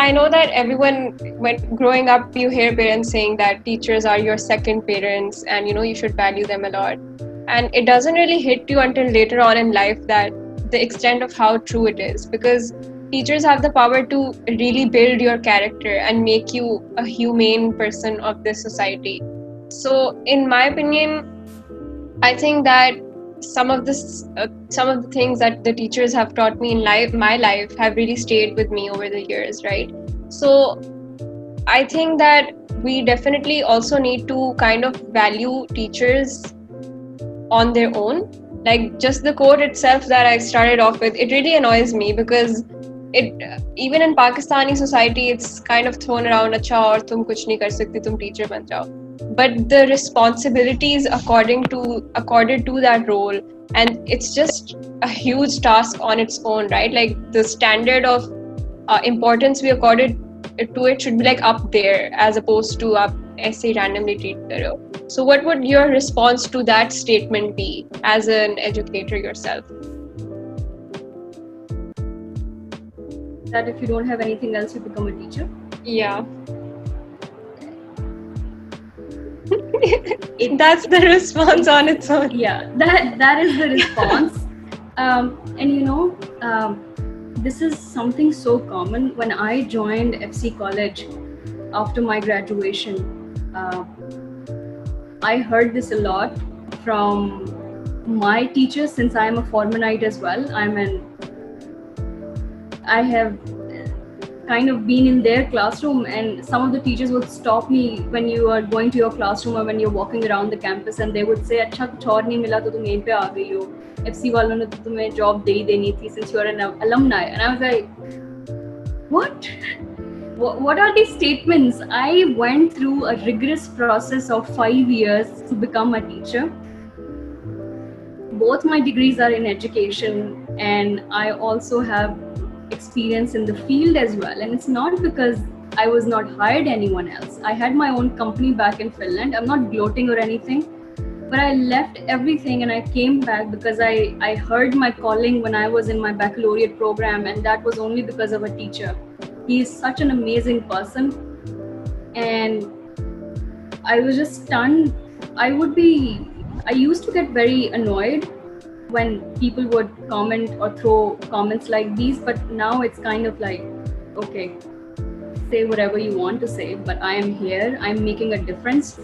I know that everyone, when growing up, you hear parents saying that teachers are your second parents and you should value them a lot. And it doesn't really hit you until later on in life that the extent of how true it is, because teachers have the power to really build your character and make you a humane person of this society. So, in my opinion, I think that some of the things that the teachers have taught me in my life, have really stayed with me over the years, right? So I think that we definitely also need to kind of value teachers on their own. Like, just the quote itself that I started off with, it really annoys me, because it even in Pakistani society, it's kind of thrown around, acha aur tum kuch nahi kar sakti, tum teacher ban jao. But the responsibilities accorded to that role, and it's just a huge task on its own, right? Like, the standard of importance we accorded to it should be like up there, as opposed to up ऐसे randomly treat karo. So what would your response to that statement be as an educator yourself? That if you don't have anything else, you become a teacher. Yeah. That's the response on its own. Yeah, that is the response. And this is something so common. When I joined FC College after my graduation, I heard this a lot from my teachers, since I am a Formanite as well. I have kind of been in their classroom, and some of the teachers would stop me when you are going to your classroom or when you're walking around the campus, and they would say, "अच्छा कुछ और नहीं मिला तो तुम यहीं पे आ गई हो, FC वालों ने तो तुम्हें job दे ही देनी थी since you are an alumni." And I was like, what? What are these statements? I went through a rigorous process of 5 years to become a teacher. Both my degrees are in education, and I also have experience in the field as well. And it's not because I was not hired anyone else. I had my own company back in Finland. I'm not gloating or anything, but I left everything and I came back because I heard my calling when I was in my baccalaureate program, and that was only because of a teacher. He is such an amazing person, and I was just stunned. I used to get very annoyed when people would comment or throw comments like these, but now it's kind of like, okay, say whatever you want to say, but I am here, I'm making a difference.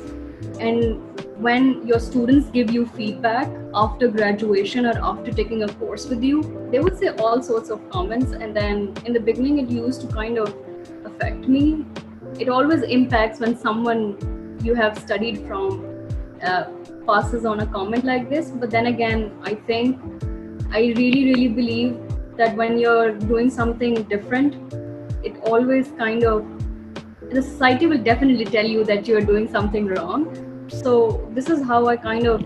And when your students give you feedback after graduation or after taking a course with you, they would say all sorts of comments, and then in the beginning it used to kind of affect me. It always impacts when someone you have studied from passes on a comment like this. But then again, I really believe that when you're doing something different, it always kind of, the society will definitely tell you that you're doing something wrong. So this is how I kind of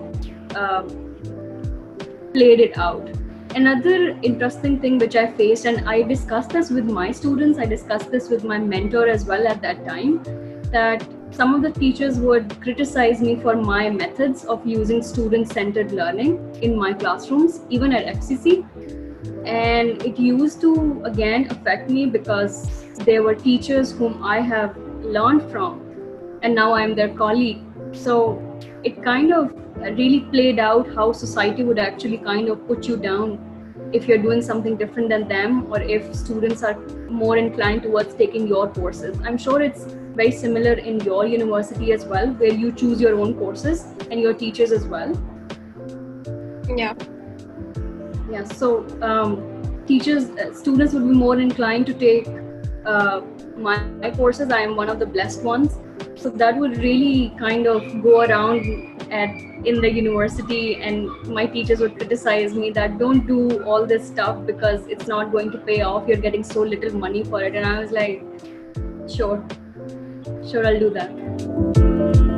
played it out. Another interesting thing which I faced, and I discussed this with my students, I discussed this with my mentor as well at that time, that some of the teachers would criticize me for my methods of using student-centered learning in my classrooms, even at FCC. And it used to again affect me because there were teachers whom I have learned from, and now I'm their colleague. So it kind of really played out how society would actually kind of put you down if you're doing something different than them, or if students are more inclined towards taking your courses. I'm sure it's very similar in your university as well, where you choose your own courses and your teachers as well. Yeah. So students would be more inclined to take my courses. I am one of the blessed ones. So that would really kind of go around in the university, and my teachers would criticize me that don't do all this stuff because it's not going to pay off. You're getting so little money for it. And I was like, sure, I'll do that.